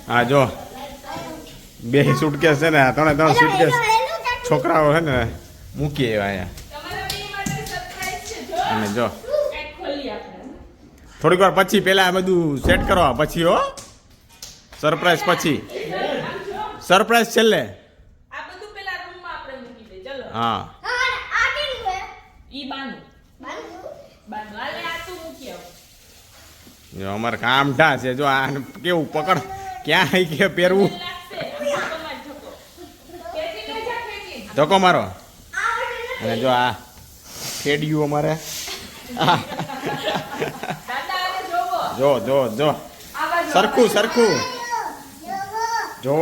હા જો બે સુટકેસ છે ને, ત્રણ સુટકેસ છોકરાઓ છે ને મૂકી આવ્યા અહીંયા. અને જો થોડીક વાર પછી પેલા બધું સેટ કરવા પછી હો, સરપ્રાઈઝ પછી, સરપ્રાઈઝ છેલ્લે. હા જો અમારે કામ ઠા છે. જો આ કેવું પકડ ક્યાં આવી કે પહેરવું, ધક્કો મારો. અને જો આ ખેડ્યું અમારે, જો જો જો સરખું સરખું જો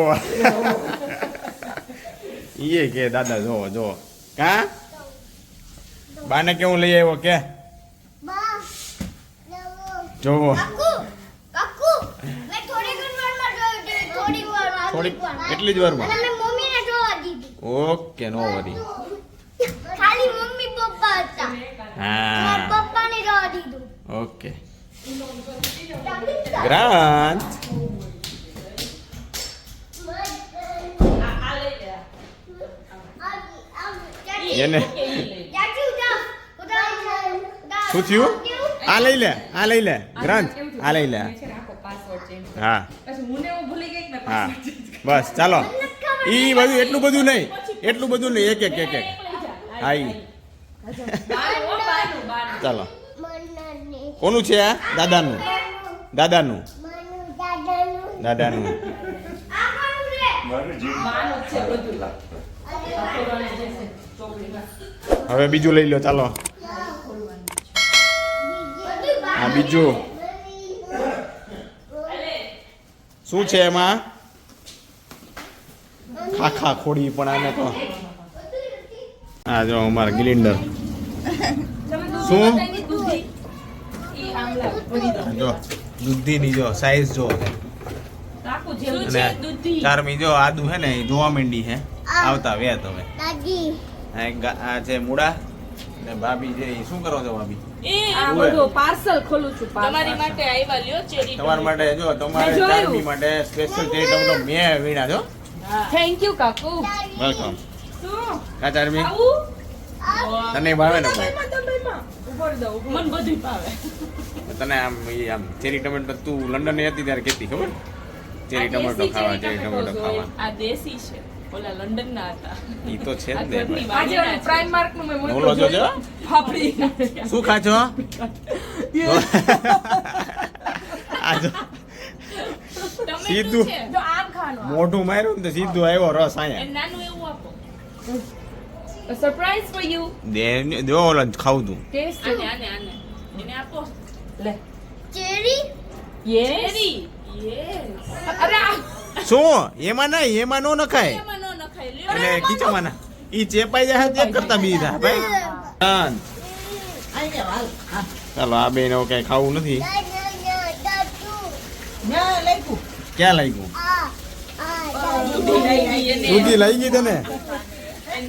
ઈએ કે દાદા જો જો કા બાને કેવું લઈ આવ્યો કે જોવો થોડીક એટલી જ વારમાં. ઓકે નો વરી. હા ઓકે ગ્રાન્ટ એને શું થયું? આ લઈ લે, આ લઈ લે ગ્રાન્ટ, આ લઈ લે. હા હા બસ ચાલો. ઈ બધું એટલું બધું નહીં, એટલું બધું નહીં, એક એક એક એક. હા ઈ ચાલો. કોનું છે આ? દાદાનું, દાદાનું, દાદાનું. હવે બીજું લઈ લો ચાલો. હા બીજું શું છે એમાં? ખાખા ખોડી પણ આને તો. હા જો અમારે ગ્લિન્ડર શું જો દૂધીની જો સાઈઝ જો ચારમી જો આદુ હે ને એ જોવા માંડી હે આવતા વેત. હવે આ છે મૂળા ને ભાભી છે એ શું કરો છો ભાભી? પાર્સલ ખોલું છું તમારી માટે આવ્યા લ્યો ચેરી. તમારા માટે જો તમારે ચારમી માટે સ્પેશિયલ ચેરી ટમેટો મેં વીણા છો. Thank you કાકુ. વેલકમ. કા ચારમી તને ભાવે ને? મને બધું ભાવે. તને આમ ચેરી ટમેટો તું લંડન ની હતી ત્યારે કેતી ખબર? ચેરી ટમેટો ખાવા, ચેરી ટમેટો ખાવા. આ દેશી છે, ઓલા લંડન ના હતા. ઈ તો છે જ ને. આજે પ્રાઇમ માર્ક નું મેં બોલો જો જો ફાફડી શું ખાજો? આ જો સીધું જો આમ ખાવાનું મોઢું માર્યું ને તો સીધું આવ્યો રસ એ અહીંયા. નાનું એવું આપો. a surprise for you. દે જો ઓલો ખાવું તું. Taste આને આને આને એને આપો. લે ચેરી? yes cherry. યસ. અરે શું એમાં નહીં, એમાં નો નખાય. એમાં નો નખાય લ્યો. એટલે ખીચામાં ના ઈ ચેપાઈ જાય ચેક કરતા બી થાય ભાઈ. ચાલો આ બેન હવે કઈ ખાવું નથી. ક્યાં લાગ્યું? દૂધી લઈ ગઈ તને?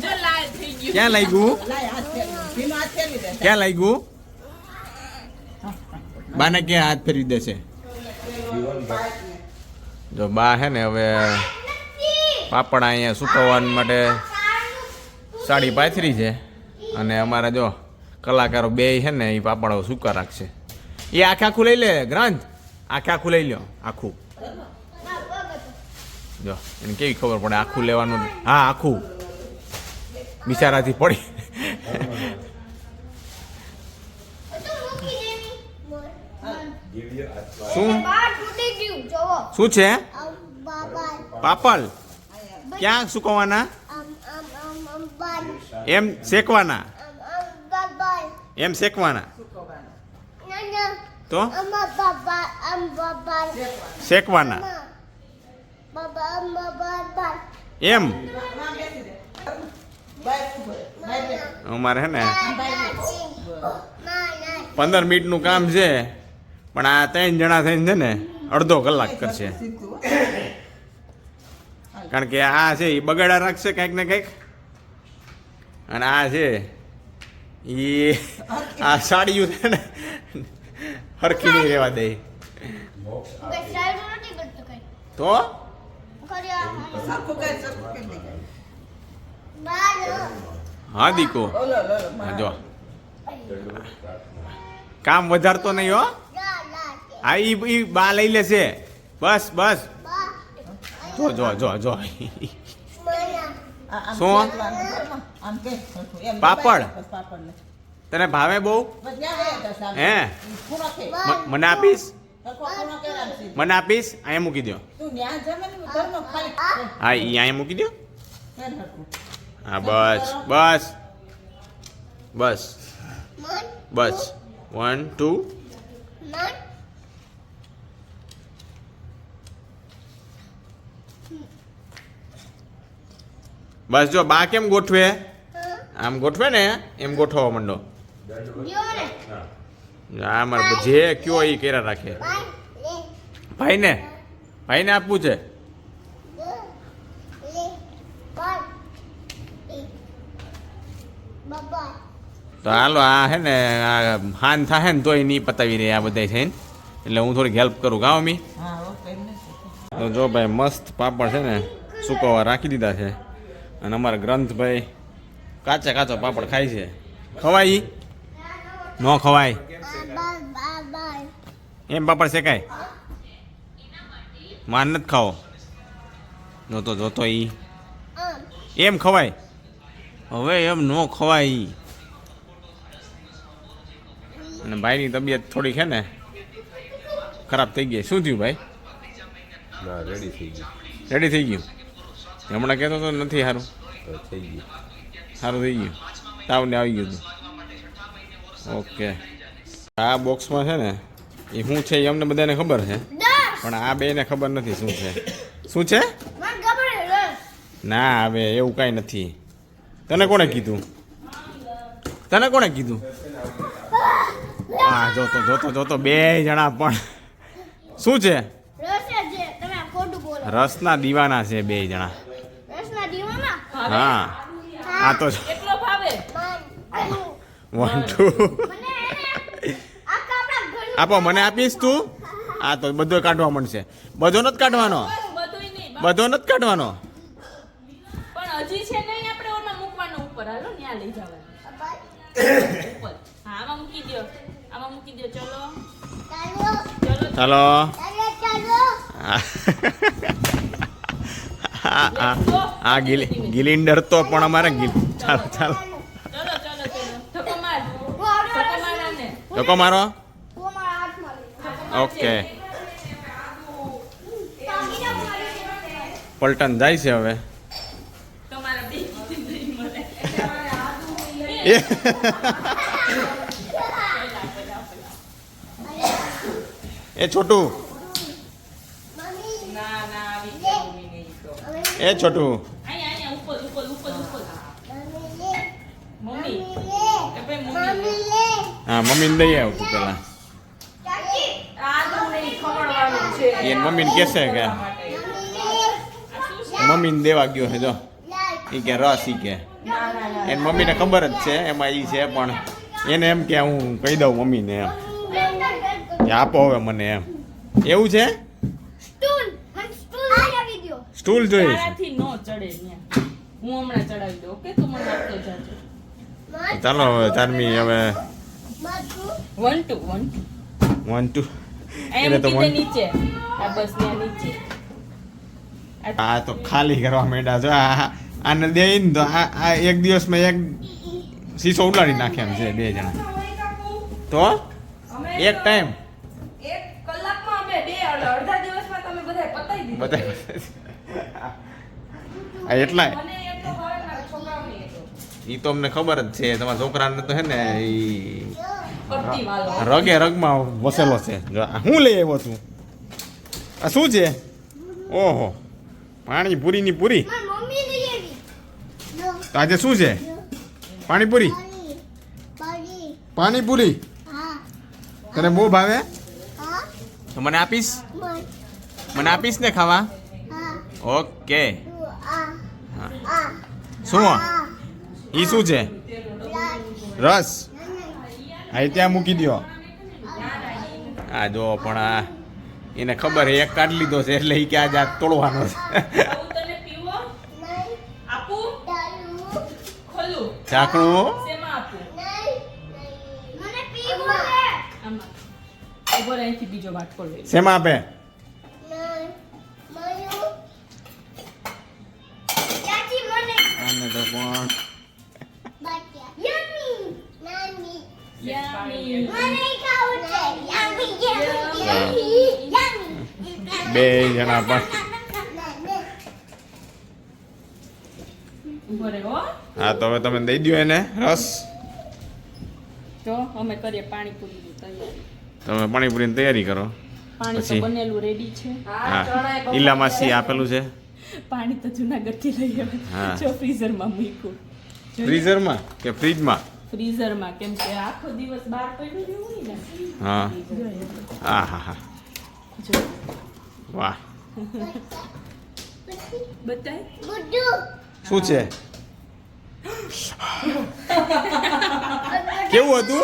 જો લાલ થઈ ગયું. ક્યાં લાગ્યું? ક્યાં લાગ્યું? બાને ક્યાં હાથ ફેરવી દેશે? જો બા હે ને હવે પાપડા અહીંયા સુકવવા માટે સાડી પાથરી છે. અને અમારા જો કલાકારો બે છે ને એ પાપડા સૂકા રાખશે. એ આખે આખું લઈ લે ગ્રાંજ, આખે આખું લઈ લો આખું. જો એને કેવી ખબર પડે આખું લેવાનું? હા આખું બિચારાથી પડી. શું શું છે? પાપડ ક્યાં સુકવવાના? એમ શેકવાના? એમ શેકવાના તો શેકવાના એમ. અમારે હે ને 15 મિનિટનું કામ છે પણ આ 3 જણા થઈને છે ને અડધો કલાક કરશે. કારણ કે આ છે એ બગાડા રાખશે કંઈક ને કંઈક. અને આ છે એ આ સાડીયું છે ને હરખી નહીં રહેવા દે. તો સરખું કરી સરખું કરી દે. હા દીકો ઓલો લો હા, જો કામ વધારતો નહીં હો આ ઈ બા લઈ લેશે બસ બસ જો જો જો જો આમ શું? ખેંચવાનું ઘરમાં. આમ કે સરખું. એમ પાપડ? બસ પાપડ લે. તને ભાવે બહુ બસ ન્યા ગયા તા સામે. હે ખૂણો કે. મને આપીશ સરખો ખૂણો કે આમ સીધું. મને આપીશ અહીંયા મૂકી દો તું ન્યા જમે ને ઘરમાં ખાલી હા ઈ અહીંયા મૂકી દો ફેર હરખું. હા બસ બસ બસ બસ 1 2 બસ જો બા કેમ ગોઠવે આમ ગોઠવે ને એમ ગોઠવવા માંડો આ મારે જે કયો એ કર્યા રાખે ભાઈને આપવું છે તો હાલો આ હે ને આ હાન થાય ને તોય નહીં પતાવી રહી આ બધા થઈને એટલે હું થોડીક હેલ્પ કરું ગાવ મી હા ઓકે એમ નથી. તો જો ભાઈ મસ્ત પાપડ છે ને સુકવવા રાખી દીધા છે અને અમારા ગ્રંથભાઈ કાચો પાપડ ખાય છે ખવાય ઈ? ન ખવાય એમ પાપડ શેકાય માન નથી ખાઓ જોતો ઈ એમ ખવાય હવે એમ ન ખવાય ઈ અને ભાઈની તબિયત થોડીક છે ને ખરાબ થઈ ગઈ શું થયું ભાઈ ના રેડી થઈ ગયું રેડી થઈ ગયું હમણાં કહેતો તો નથી સારું થઈ ગયું સારું થઈ ગયું તાવને આવી ગયું હતું ઓકે આ બોક્સમાં છે ને એ શું છે એ અમને બધાને ખબર છે પણ આ બેને ખબર નથી શું છે શું છે ના હવે એવું કાંઈ નથી તને કોણે કીધું હા જોતો બે જણા પણ શું છે રસના દીવાના છે બે જણા હા આ તો એટલો ભાવે 1 2 આપો મને આપીશ તું આ તો બધો કાઢવા મળશે બધો નથી કાઢવાનો બધુંય નહીં બધો નથી કાઢવાનો પણ હજી છે નહીં આપણે ઓમાં મૂકવાનું ઉપર હાલો ન્યા લઈ જવાનું ઉપર હા આમાં મૂકી દો ચલો ચાલો આ ગિલિન્ડર તો પણ અમારે ચાલો ચલો ધક્કો માર આને ધક્કો મારો ઓકે પલટન જાય છે હવે તમારા બે નહીં મળે એ છોટું ના આવી ગયા મમ્મી નહીં તો એ છોટું અહીંયા ઉપર મમ્મી એ ભાઈ મમ્મી હા મમ્મીને દઈ આવ તું પેલા આ તો નહીં ખવડાવવાનું છે એને મમ્મીને કહેશે કે મમ્મીને દેવા ગયો છે જો એ કે રસ ઈ કે એને મમ્મીને ખબર જ છે એમાં ઈ છે પણ એને એમ કે હું કહી દઉં મમ્મીને એમ કે આપો હવે મને એમ એવું છે સ્ટૂલ જોઈએ છે તારાથી નો ચડે ન્યા હું હમણાં ચડાવી દઉં ઓકે તું મને આપતો જાજો ચાલો હવે તારમી હવે 1 2 1 2 એમ એને તો કીધે one- નીચે આ બસ ત્યાં નીચે આ તો ખાલી કરવા માંડ્યા છો આને દે ને તો આ એક દિવસમાં એક શીશો ઉલાડી નાખે એમ છે બે જણા તો એક ટાઈમ એક કલાકમાં અમે બે અડધા દિવસમાં તમે બધા પતાઈ દીધું બધા આ એટલા મને એટલો ભાવે મારા છોકરાઓને એટલો ઈ તો અમને ખબર જ છે તમારા છોકરાને તો હે ને ઈ પડતી વાલો રગે રગમાં વસેલો છે જો આ શું લઈ આવ્યો તું આ શું છે ઓહો પાણીપુરીની પૂરી તો આજે શું છે પાણીપુરી પાણીપુરી તને બહુ ભાવે તો મને આપીશ ને ખાવા ઓકે શું ઈ શું છે રસ આ ત્યાં મૂકી દો આ જો પણ એને ખબર હે એક કાઢી લીધો છે એટલે એ કે આજે આ તોડવાનો છે આવું તને પીવો આપું ખોલું ઝાકણું શેમાં આપું આમાં ઉભો રહે, અહીંથી બીજો વાટકો લઈ લે. શેમાં આપે આને તો પણ Yummy. બે જણા પણ ઉભો રહે હો. હા તો હવે તમે દઈ દો એને રસ જો અમે કરીએ પાણીપુરીની તૈયારી. તમે પાણીપુરીની તૈયારી કરો પાણી તો પછી? બનેલું રેડી છે. હા ઈલામાસી આપેલું છે પાણી તો જુનાગઢથી લઈ હા. આવ્યા. જો ફ્રીઝરમાં મૂક્યું. ફ્રીઝરમાં કે ફ્રીજમાં ફ્રીઝરમાં કેમ કે આખો દિવસ બહાર પડ્યું રહેવું ને. હા જો એ. હા હા હા જો વાહ બતાય. શું છે કેવું હતું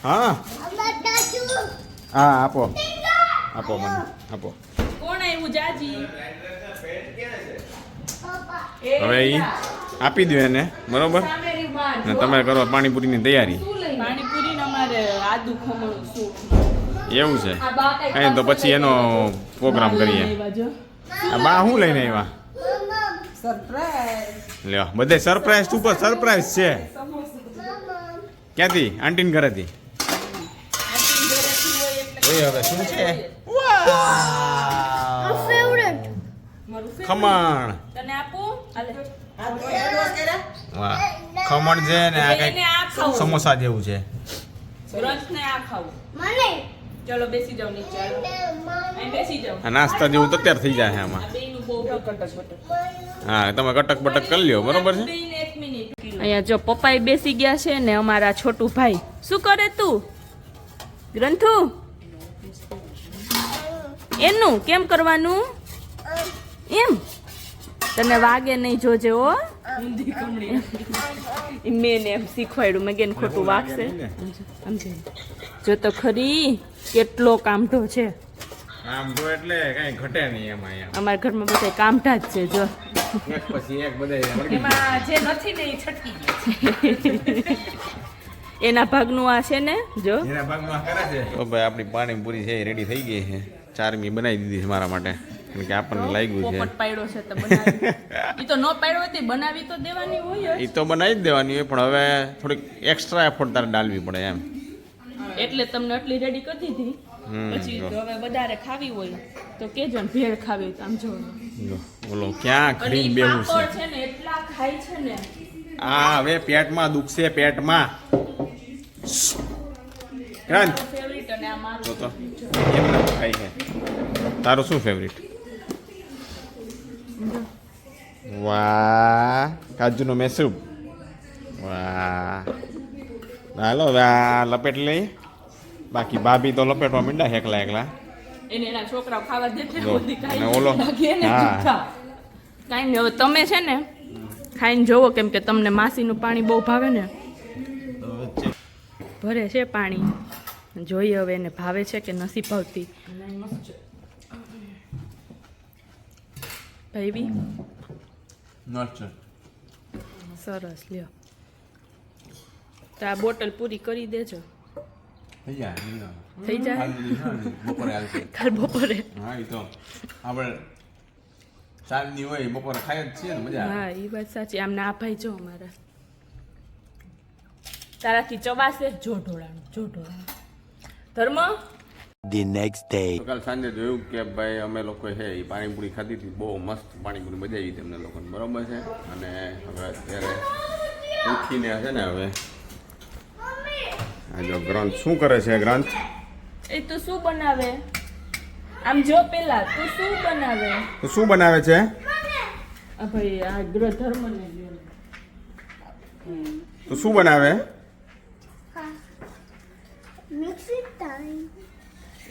હા હા આપો આપો મને આપો કોણ આવ્યું જાજી? હવે ઈ આપી દો એને બરોબર ને તમે કરો પાણીપુરીની તૈયારી પાણીપુરી અમારે આદુ ખમણ સૂપ. એવું છે અહીં તો પછી એનો પ્રોગ્રામ કરીએ આ બા શું લઈને આવ્યા સરપ્રાઈઝ. લ્યો બધે સરપ્રાઈઝ ઉપર સરપ્રાઈઝ છે ક્યાંથી આંટીન ઘરેથી ઓય હવે શું છે ખમણ તને આપું? હાલે. આ તો એડવા કર્યા. વાહ ખમણ છે ને આ એને આ કઈ ખાવું. સમોસા જેવું છે ગ્રંથને આ ખાવું. ચલો બેસી જાઓ નીચે. અહીં બેસી જાઓ. આ નાસ્તા જેવું તો તૈયાર થઈ જાય છે આમાં આ બેયનું બહુ કટક બટક. હા તમે કટક બટક કરી લ્યો બરોબર છે અહીંયા જો પપ્પાએ બેસી ગયા છે ને અમારા છોટું ભાઈ શું કરે તું ગ્રંથુ એનું કેમ કરવાનું એમ તને વાગે નહીં જોજે હો મેં ને એમ શીખવાડ્યું મેં કેને ખોટું વાગશે સમજે જો તો ખરી કેટલો કામઢો છે આમ જો એટલે કઈ ઘટે નહીં એમાં એમ અમારા ઘરમાં બધા કામઢા જ છે જો એક પછી એક બધા એમાં જે નથી ને એ છટકી ગઈ. એના ભાગનું આ છે ને જો એના ભાગમાં કરે છે તો ભાઈ આપણી પાણીપુરી છે રેડી થઈ ગઈ છે ચારમી બનાવી દીધી છે મારા માટે કારણ કે આપણને લાગ્યું છે પોપટ પાડ્યો છે તો બનાવી ઈ તો ન પાડ્યો હોય તો બનાવી તો દેવાની હોય એ તો બનાવી જ દેવાની હોય પણ હવે થોડીક એક્સ્ટ્રા એફર્ટ તારે ડાલવી પડે એમ જ એટલે તમને આટલી રેડી કરી દીધી પછી જો. જો હવે વધારે ખાવી હોય તો કેજો ને ભેળ ખાવી હોય તો આમ જો જો, બોલો ક્યાં અને ખડીને ઈ બેવું છે પાપડ છે ને એટલા ખાય છે ને આ હવે પેટમાં દુખશે પેટમાં ક્રાંત ફેવરિટ અને આ તો મારું તો એમને ખાઈ છે તારું શું ફેવરિટ વાહ કાજુનો મેસૂબ વાહ હાલો હવે આ લપેટ લઈ બાકી ભાભી તો લપેટવા માંડ્યા એકલા એકલા એને એના છોકરાઓ ખાવા દે છે જો, બધી અને ખાઈ ઓલો લાગે ને હા. જુઠ્ઠા. કાંઈ નહીં હવે તમે છે ને ખાઈને જોવો કેમ કે તમને માસીનું પાણી બહુ ભાવે ને ભરે છે પાણી જોઈએ હવે એને ભાવે છે કે નથી ભાવતી ભાઈ સરસ લ્યો તો આ બોટલ પૂરી કરી દેજો થઈ જાય બપોરે આવશે કાલ બપોરે હા એ તો આપણે ચાંદની હોય બપોરે ખાય જ છીએ ને મજા આવે હા એ વાત સાચી આમને આ ભાઈ જો અમારા તારાથી ચવાશે જો ઢોળાનું જો ઢોળાનું ધર્મ The next day. તો કાલ સાંજે જોયું કે ભાઈ અમે લોકો છે એ પાણીપુરી ખાધી હતી બહુ મસ્ત પાણીપુરી મજા આવી હતી અમને લોકોને બરોબર છે અને હવે અત્યારે ઉઠીને છે ને હવે આ જો ગ્રંથ શું કરે છે ગ્રંથ એ તું શું બનાવે આમ જો પેલા તું શું બનાવે તો શું બનાવે છે આ ભાઈ આ ગ્રહ ધર્મ ને તો શું બનાવે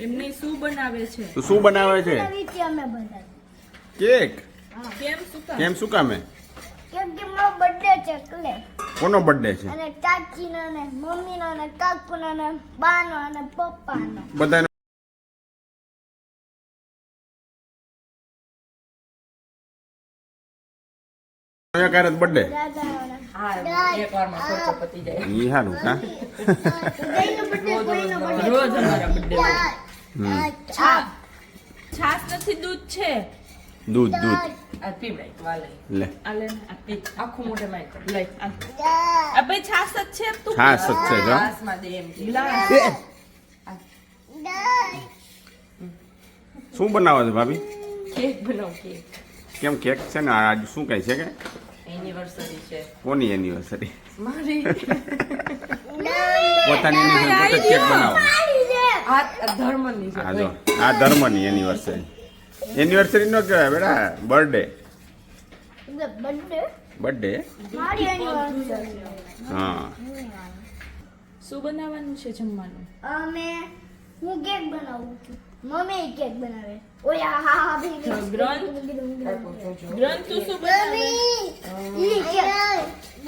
એમને શું બનાવે છે તો શું બનાવે છે કેક કેમ શું કામ કેમ શું કામે કેમ કે મારો બર્થડે છે એટલે કોનો બર્થડે છે અને ચાચીનો ને મમ્મીનો ને કાકુનો ને બાનો અને પપ્પાનો બધાનો ક્યારે બર્થડે દાદાના હા એક વારમાં ખર્ચો પતી જાય ઈ હારું હા ઉદયનો birthday, કોઈનો birthday. રોજ અમારા birthday છાસ નથી, દૂધ છે. દૂધ આ પીવડાય વાલે લે આ લે ને, આ પી. આખું મોઢે માં લઈ આ. આ ભાઈ છાસ જ છે તું છાસ જ છે જો ગ્લાસમાં દે એમ ગ્લાસ. શું બનાવો છો ભાભી કેક બનાવ કેક કેમ કેક છે ને આજ શું કહે છે કે એનિવર્સરી છે કોની એનિવર્સરી મારી પોતાની એનિવર્સરી પોતે જ કેક બનાવો આ ધર્મની છે આ જો આ ધર્મની એનિવર્સરી એનિવર્સરી નો કહેવાય બેટા બર્થડે birthday? બર્થડે મારી anniversary. હા શું બનાવવાનું છે જમવાનું? હું કેક બનાવું છું મમ્મી કેક બનાવે ઓય હા ભાઈ ગ્રંથ તું શું બનાવે? ઈ કેક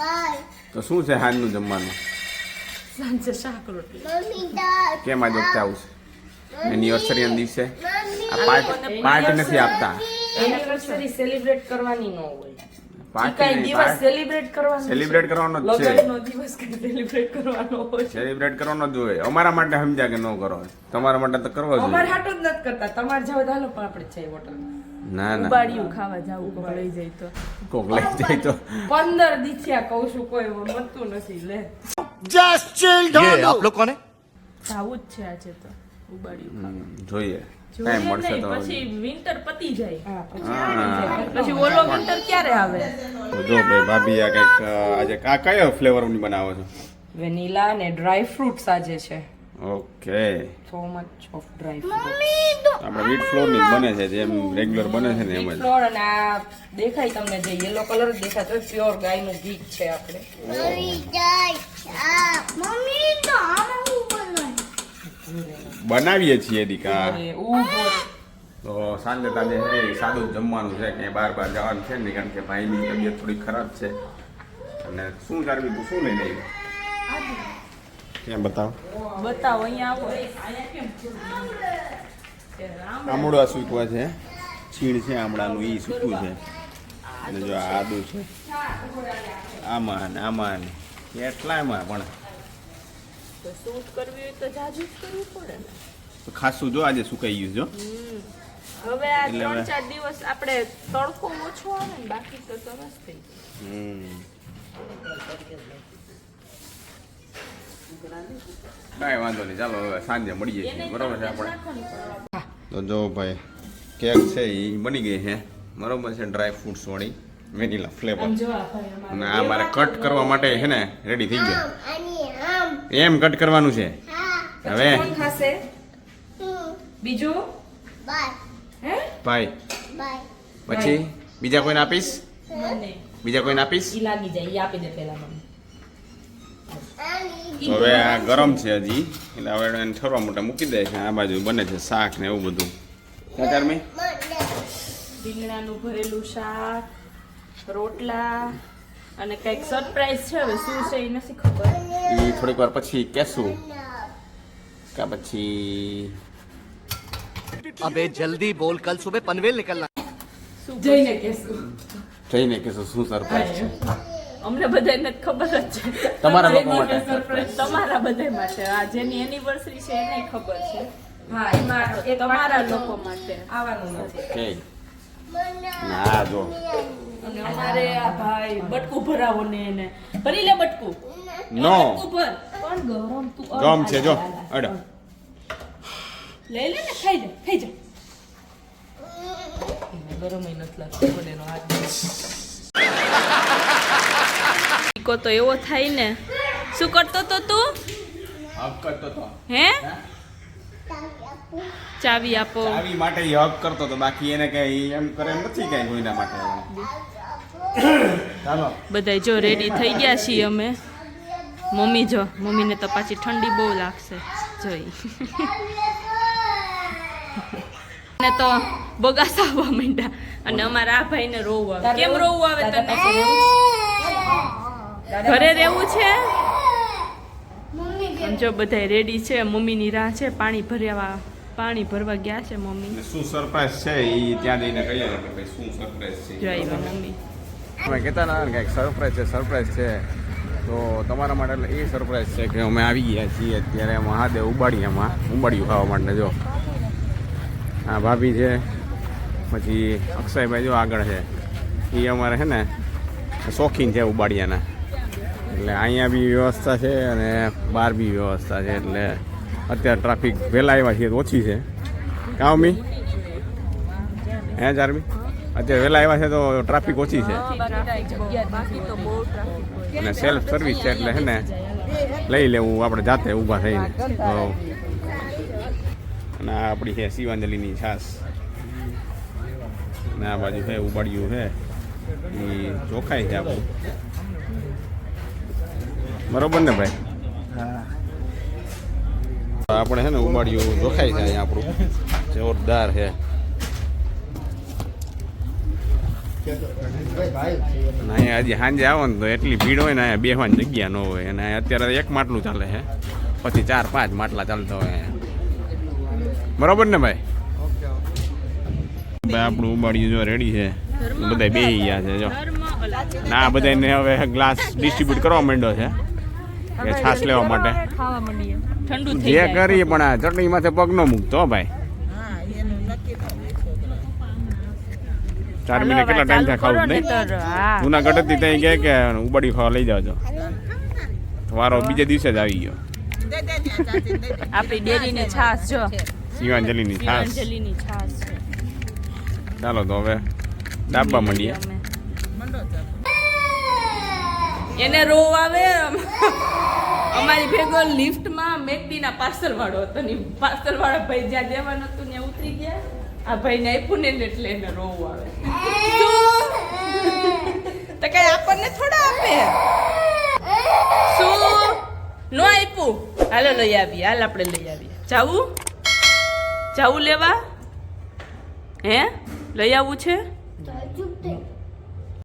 બાય તો શું છે હાજનું જમવાનું સાંજે શાક રોટલી. મમ્મી દાળ કેમ આજે વખતે આવું છે એનિવર્સરી ના દિવસે આ પાર્ટી નથી આપતા એનિવર્સરી સેલિબ્રેટ કરવાની ન હોય કઈ પાર્ટી દિવસ સેલિબ્રેટ કરવાનો સેલિબ્રેટ કરવાનો જ છે લગનનો દિવસ કઈ સેલિબ્રેટ કરવાનો હોય સેલિબ્રેટ કરવાનો જ હોય અમારા માટે સમજ્યા કે ન કરો તમારા માટે તો કરવો અમાર જોઈએ હાટું જ નથી કરતા તમારે જાવ તો હાલો પણ આપણે જઈએ હોટલમાં ના ના ઉબાડિયું ખાવા જાવું કોક લઈ જાય તો. કોક લઈ જાય તો 15 દીથિયા કહું છું કોઈ મતું નથી લે ये आप लोग कौन है? જાવું જ છે આજે તો ઉબાડિયું. જોઈએ જોઈએ ટાઈમ મળશે નહીં, તો પછી વિન્ટર પતી જાય. હા હા પછી ઓલો વિન્ટર ક્યારે આવે? તો જો ભાઈ ભાભી આ કંઈક આજે આ કયો ફ્લેવરની બનાવો છો વેનીલા ને ડ્રાય ફ્રૂટ્સ આજે છે okay so much of dry fruit આપણે વીટ ફ્લોરની જ બને છે જેમ રેગ્યુલર બને છે ને એમ જ ફ્લોર અને આ દેખાય તમને જે યલો કલર દેખાતો પ્યોર ગાયનું ઘી જ છે આપણે મમ્મી દાળ મમ્મી તો આમાં હું બનાવું બનાવીએ છીએ દીકા અરે ઊભો તો સાંજે તાજે હે સાદું જ જમવાનું છે કે બહાર જવાનું છે ને કારણ કે ભાઈની તબિયત થોડી ખરાબ છે અને શું કરવી તું શું લઈ લઈ કેમ બતાવો બતાવો અહીંયા આવો. અહીંયા કેમ આમળા સૂકવા છે છીણ છે આમળાનું ઈ સૂકવું છે અને જો આ આદુ છે આમાં ને આમાં ને એટલામાં પણ તો શૂટ કરવી હોય તો જાજુ જ કરવું પડે ને. તો ખાસું જો આજે સુકાઈ ગયું જો હવે આ એટલે હવે- 3-4 દિવસ આપણે તડકો ઓછો આવે ને બાકી તો સરસ થઈ જાય. કાંઈ વાંધો નહીં ચાલો હવે સાંજે મળીએ છીએ એને બરોબર છે તરત જ આપણે નાખવાનું. તો જો ભાઈ કેક છે એ બની ગઈ છે બરોબર છે ડ્રાય ફ્રૂટ્સ વાળી વેનીલા ફ્લેવર આમ જો આ ભાઈ અમારે અને આ મારે કટ કરવા માટે છે ને રેડી થઈ ગયો આની આમ એમ કટ કરવાનું છે હા હવે કોણ ખાશે બીજું બાય હે ભાઈ બાય પછી બીજા કોઈને આપીશ મને બીજા કોઈને આપીશ ઈ લાગી જાય ઈ આપી દે પેલા મને આની તો હવે આ ગરમ છે હજી એટલે હવે એને ઠરવા માટે મૂકી દે છે આ બાજુ બને છે શાક ને એવું બધું ચારમી રીંગણાનું ભરેલું શાક, રોટલા અને કંઈક સરપ્રાઈઝ છે. હવે શું છે એ નથી ખબર. એ થોડીક વાર પછી કહેશું કે પછી अबे जल्दी बोल कल सुबह पनवेल निकलना જઈને કહેશું જઈને કહેશું શું સરપ્રાઈઝ છે અમને બધાને જ ખબર જ છે. તમારા લોકો માટે તમારા બધા માટે. આ જેની એનિવર્સરી છે એને ખબર છે. હા એમાં એક તમારા લોકો માટે. આવવાનું નથી ઓકે ના જો અને અમારે આ ભાઈ બટકું ભરાવો ને એને ભરી લે બટકું. નો બટકું ભર. પણ ગરમ તું અડ ગમ છે જો હાલ, અડ લઈ લે ને ખાઈ જા ખાઈ જા. એને ગરમ ય નથી લાગતો પણ એનો હાથ ઈકો તો એવો થાય ને. શું કરતો તો તું? હક કરતો તો હે ચાવી આપો. ચાવી માટે ઈ હક કરતો તો બાકી એને કઈ એમ કરે એમ નથી કઈ કોઈના માટે ચાલો બધાય જો રેડી થઈ ગયા છીએ અમે. મમ્મી જો મમ્મીને તો પાછી ઠંડી બહુ લાગશે જોઈ. ને તો બગાસા આવવા માંડ્યા અને અમારા આ ભાઈને રોવું આવે. કેમ રોવું આવે તને? ઘરે રહેવું છે? અને જો બધાય રેડી છે. મમ્મીની રાહ છે. પાણી ભરવા ગયા છે મમ્મી. શું સરપ્રાઈઝ છે એ ત્યાં જઈને કહીએ કે ભાઈ શું સરપ્રાઈઝ છે જો આવ્યા મમ્મી. અમે કહેતા ના ને કંઈક સરપ્રાઈઝ છે તો તમારા માટે એટલે એ સરપ્રાઈઝ છે કે અમે આવી ગયા છીએ અત્યારે મહાદેવ ઉંબાડિયું ખાવા માટે. જો આ ભાભી છે, પછી અક્ષયભાઈ જો આગળ છે, એ અમારે છે ને શોખીન છે ઉંબાડિયાના. એટલે અહીંયા બી વ્યવસ્થા છે અને બહાર બી વ્યવસ્થા છે. એટલે અત્યારે ટ્રાફિક વહેલા આવ્યા છીએ તો ઓછી છે. કાં મી હે ચારમી અત્યારે વહેલા આવ્યા છે તો ટ્રાફિક ઓછી છે અને સેલ્ફ સર્વિસ છે એટલે છે ને લઈ લેવું આપણે જાતે ઊભા થઈને. તો અને આ આપણી છે શિવાંજલિની છાશ અને આ બાજુ છે ઉંબાડિયું છે એ ચોખાઈ છે આપણું. બરોબર ને ભાઈ? આપણે છે ને ઉંબાડિયું ચોખાઈ છે અહીંયા આપણું જોરદાર છે. અહીંયા હજી સાંજે આવો ને તો એટલી ભીડ હોય ને અહીંયા બેસવાની જગ્યા ન હોય. અને અત્યારે એક માટલું ચાલે છે, પછી 4-5 માટલા ચાલતા હોય અહીંયા. બરોબર ને ભાઈ? ભાઈ આપણું ઉંબાડિયું જો રેડી છે, બધા બેસી ગયા છે. જો ના બધાને હવે ગ્લાસ ડિસ્ટ્રીબ્યુટ કરવા માંડ્યો છે કે છાશ લેવા માટે. ઠંડુ જે કરી પણ આ ચટણી માથે પગ ન મૂકતો ભાઈ. 4 મહિને કેટલા ટાઈમ થાય ખાવું નહીં? જુનાગઢ હતી ત્યાં ગયા કે ઉંબાડિયું ખાવા લઈ જાવજો. વારો બીજે દિવસે જ આવી ગયો. આપણી ડેરીની છાશ જો, શિવાંજલિની છાશ. શિવાંજલિની છાશ છે. ચાલો તો હવે ડાબા માંડીએ. એને રો આવે. અમારી ભેગો લિફ્ટમાં મેકડીના પાર્સલ વાળો હતો ને પાર્સલ વાળા ભાઈ જ્યાં દેવાનું હતું ત્યાં ઉતરી ગયા. આ ભાઈને આપ્યું ને એટલે એને રોવું આવે. તો કઈ આપણને થોડા આપે? શું નો આપ્યું? હાલો લઈ આવીએ. હાલ આપણે લઈ આવીએ. જાવું લેવા? હે લઈ આવવું છે?